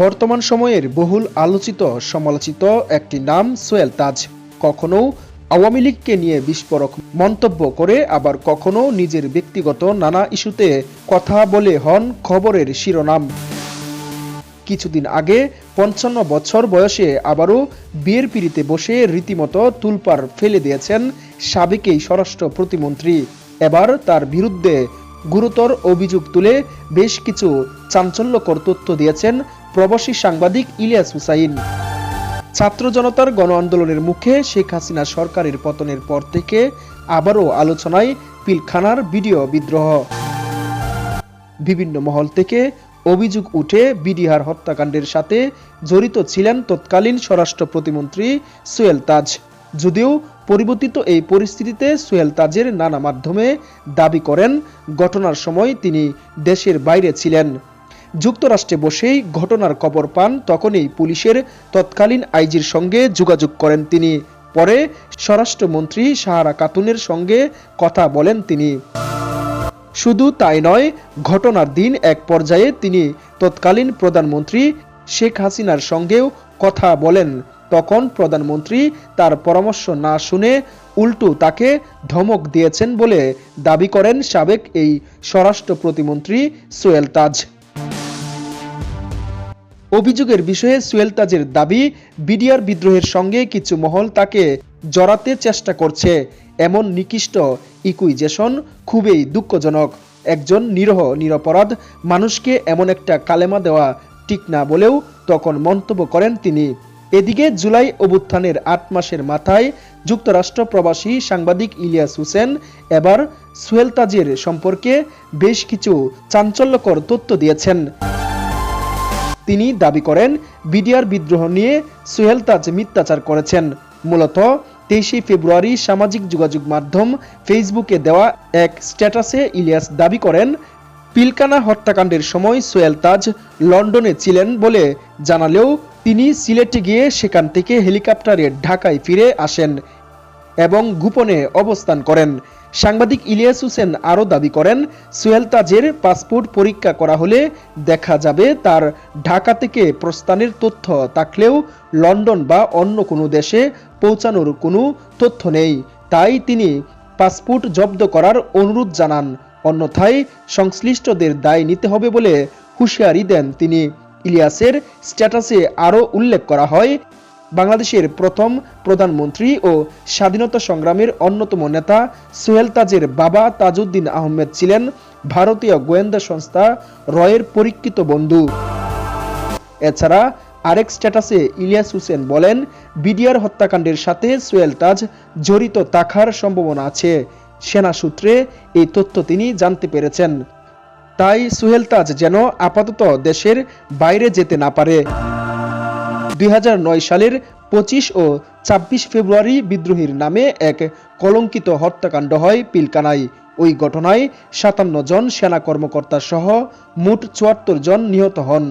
বর্তমান সময়ের বহুল আলোচিত সমালোচিত একটি নাম সোহেল তাজ। কখনো আওয়ামী লীগকে নিয়ে বিস্ফোরক মন্তব্য করে, আবার কখনো নিজের ব্যক্তিগত নানা ইস্যুতে কথা বলে হন খবরের শিরোনাম। কিছুদিন আগে ৫৫ বছর বয়সে আবারও বিয়ের পিঁড়িতে বসে রীতিমতো তুলপাড় ফেলে দিয়েছেন সাবেক এই স্বরাষ্ট্র প্রতিমন্ত্রী। এবার তার বিরুদ্ধে গুরুতর অভিযোগ তুলে বেশ কিছু চাঞ্চল্যকর তথ্য দিয়েছেন প্রবাসী সাংবাদিক ইলিয়াস হুসাইন। ছাত্র জনতার গণ আন্দোলনের মুখে শেখ হাসিনা সরকারের পতনের পর থেকে আবারও আলোচনায় পিলখানার ভিডিও বিদ্রোহ। বিভিন্ন মহল থেকে অভিযোগ উঠে বিডিআর হত্যাকাণ্ডের সাথে জড়িত ছিলেন তৎকালীন স্বরাষ্ট্র প্রতিমন্ত্রী সোহেল তাজ। যদিও পরিবর্তিত এই পরিস্থিতিতে সোহেল তাজের নানা মাধ্যমে দাবি করেন ঘটনার সময় তিনি দেশের বাইরে ছিলেন। যুক্তরাষ্ট্রে বসেই ঘটনার খবর পান, তখনই পুলিশের তৎকালীন আইজির সঙ্গে যোগাযোগ করেন তিনি। পরে স্বরাষ্ট্রমন্ত্রী সাহারা খাতুনের সঙ্গে কথা বলেন তিনি। শুধু তাই নয়, ঘটনার দিন এক পর্যায়ে তিনি তৎকালীন প্রধানমন্ত্রী শেখ হাসিনার সঙ্গেও কথা বলেন। তখন প্রধানমন্ত্রী তার পরামর্শ না শুনে উল্টো তাকে ধমক দিয়েছেন বলে দাবি করেন সাবেক এই স্বরাষ্ট্র প্রতিমন্ত্রী সোহেল তাজ। অভিযোগের বিষয়ে সোহেল তাজের দাবি, বিডিআর বিদ্রোহের সঙ্গে কিছু মহল তাকে জড়াতে চেষ্টা করছে। এমন নিকৃষ্ট ইকুইজেশন খুবই দুঃখজনক। একজন নিরপরাধ মানুষকে এমন একটা কালেমা দেওয়া ঠিক না বলেও তখন মন্তব্য করেন তিনি। এদিকে জুলাই অভ্যুত্থানের ৮ মাসের মাথায় যুক্তরাষ্ট্র প্রবাসী সাংবাদিক ইলিয়াস হুসেন এবার সোহেল তাজের সম্পর্কে বেশ কিছু চাঞ্চল্যকর তথ্য দিয়েছেন। তিনি দাবি করেন, বিডিআর বিদ্রোহ নিয়ে সোহেল তাজ মিথ্যাচার করেছেন। মূলত ২৩ ফেব্রুয়ারি সামাজিক যোগাযোগ মাধ্যম ফেসবুকে দেওয়া এক স্ট্যাটাসে ইলিয়াস দাবি করেন, পিলখানা হত্যাকাণ্ডের সময় সোহেল তাজ লন্ডনে ছিলেন বলে জানালেও তিনি সিলেটে গিয়ে সেখান থেকে হেলিকপ্টারে ঢাকায় ফিরে আসেন এবং গোপনে অবস্থান করেন। সাংবাদিক ইলিয়াস হুসেন আরও দাবি করেন, সোহেল তাজের পাসপোর্ট পরীক্ষা করা হলে দেখা যাবে তার ঢাকা থেকে প্রস্থানের তথ্য থাকলেও লন্ডন বা অন্য কোনো দেশে পৌঁছানোর কোনো তথ্য নেই। তাই তিনি পাসপোর্ট জব্দ করার অনুরোধ জানান, অন্যথায় সংশ্লিষ্টদের দায় নিতে হবে বলে হুঁশিয়ারি দেন তিনি। ইলিয়াসের স্ট্যাটাসে আরও উল্লেখ করা হয়, বাংলাদেশের প্রথম প্রধানমন্ত্রী ও স্বাধীনতা সংগ্রামের অন্যতম নেতা সোহেল তাজের বাবা তাজউদ্দিন আহমেদ ছিলেন ভারতীয় গোয়েন্দা সংস্থা রয়ের পরীক্ষিত বন্ধু। এছাড়া আরেক স্ট্যাটাসে ইলিয়াস হুসেন বলেন, বিডিআর হত্যাকাণ্ডের সাথে সোহেল তাজ জড়িত থাকার সম্ভাবনা আছে। সেনা সূত্রে এই তথ্য তিনি জানতে পেরেছেন। তাই সোহেল তাজ যেন আপাতত দেশের বাইরে যেতে না পারে। ২০০৯ সালের ২৫ ও ২৬ ফেব্রুয়ারি বিদ্রোহীর নামে এক কলঙ্কিত হত্যাকাণ্ড হয় পিলখানায়। ওই ঘটনায় ৫৭ জন সেনা কর্মকর্তা সহ মোট ৭৪ জন নিহত হন।